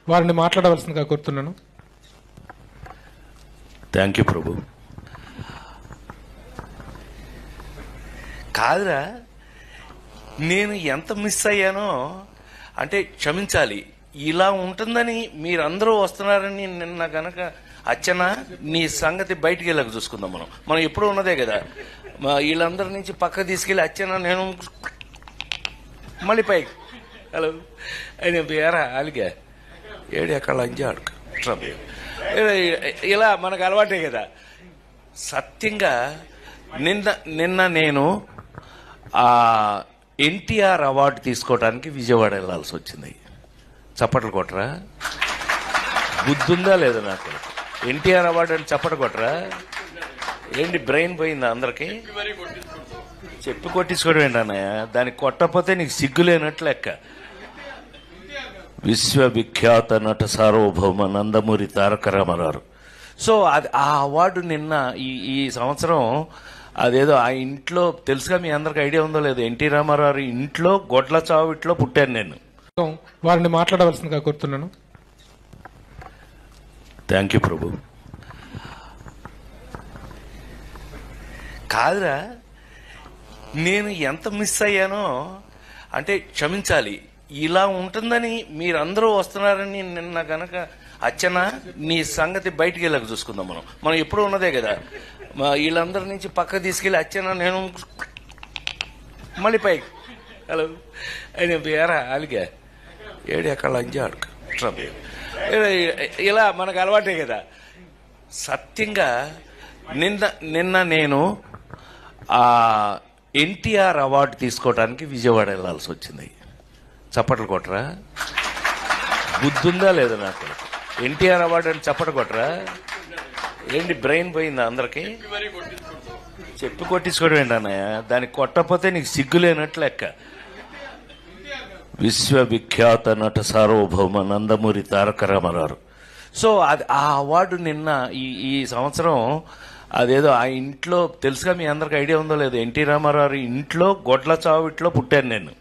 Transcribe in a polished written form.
వారిని మాట్లాడవలసిందిగా కోరుతున్నాను. థ్యాంక్ యూ ప్రభు. కాదురా, నేను ఎంత మిస్ అయ్యానో అంటే క్షమించాలి. ఇలా ఉంటుందని మీరందరూ వస్తున్నారని నిన్న గనక అచ్చనా నీ సంగతి బయటికి వెళ్ళక చూసుకుందాం. మనం ఎప్పుడూ ఉన్నదే కదా. వీళ్ళందరి నుంచి పక్క తీసుకెళ్ళి అచ్చనా నేను మళ్ళీ పైకి హలో ఆయన పేరా అలిగా ఏడు ఎక్కడ లంచా అడుక ఇలా మనకు అలవాటే కదా. సత్యంగా నిన్న నేను ఎన్టీఆర్ అవార్డు తీసుకోవడానికి విజయవాడ వెళ్ళాల్సి వచ్చింది. చప్పట్లు కొట్టరా? బుద్ధుందా లేదా నాకు? ఎన్టీఆర్ అవార్డు అని చప్పట్లు కొట్టరా? ఏంటి బ్రెయిన్ పోయిందా అందరికి? చెప్పి కొట్టించుకోవడం ఏంటన్నయ్య? దానికి కొట్టకపోతే నీకు సిగ్గులేనట్లు లెక్క. విశ్వవిఖ్యాత నట సార్వభౌమ నందమూరి తారక రామారావు. సో అది ఆ అవార్డు నిన్న ఈ సంవత్సరం అదేదో ఆ ఇంట్లో తెలుసుగా, మీ అందరికి ఐడియా ఉందో లేదో, ఎన్టీ రామారావు ఇంట్లో గొడ్ల చావిట్లో పుట్టాను నేను. వారిని మాట్లాడవలసిందిగా కోరుతున్నాను. థ్యాంక్ యూ ప్రభు. కాదురా, నేను ఎంత మిస్ అయ్యానో అంటే క్షమించాలి. ఇలా ఉంటుందని మీరందరూ వస్తున్నారని నిన్న గనక అచ్చనా నీ సంగతి బయటికి వెళ్ళక చూసుకుందాం. మనం ఎప్పుడూ ఉన్నదే కదా. వీళ్ళందరి నుంచి పక్క తీసుకెళ్ళి అచ్చనా నేను మళ్ళీ పైకి హలో ఆయన పేరా అలిగా ఏడు ఎక్కడ లంచా అడుక ఇలా మనకు అలవాటే కదా. సత్యంగా నిన్న నేను ఎన్టీఆర్ అవార్డు తీసుకోవడానికి విజయవాడ వెళ్ళాల్సి వచ్చింది. చప్పట్లు కొట్టరా? బుద్ధుందా లేదా నాకు? ఎన్టీఆర్ అవార్డు అని చప్పట్లు కొట్టరా? ఏంటి బ్రెయిన్ పోయిందా అందరికి? చెప్పి కొట్టించుకోవడం ఏంటన్నయ్య? దానికి కొట్టకపోతే నీకు సిగ్గులేనట్లు లెక్క. విశ్వవిఖ్యాత నట సార్వభౌమ నందమూరి తారక రామారావు. సో అది ఆ అవార్డు నిన్న ఈ సంవత్సరం అదేదో ఆ ఇంట్లో తెలుసుగా, మీ అందరికి ఐడియా ఉందో లేదో, ఎన్టీ రామారావు ఇంట్లో గొడ్ల చావిట్లో పుట్టాను నేను.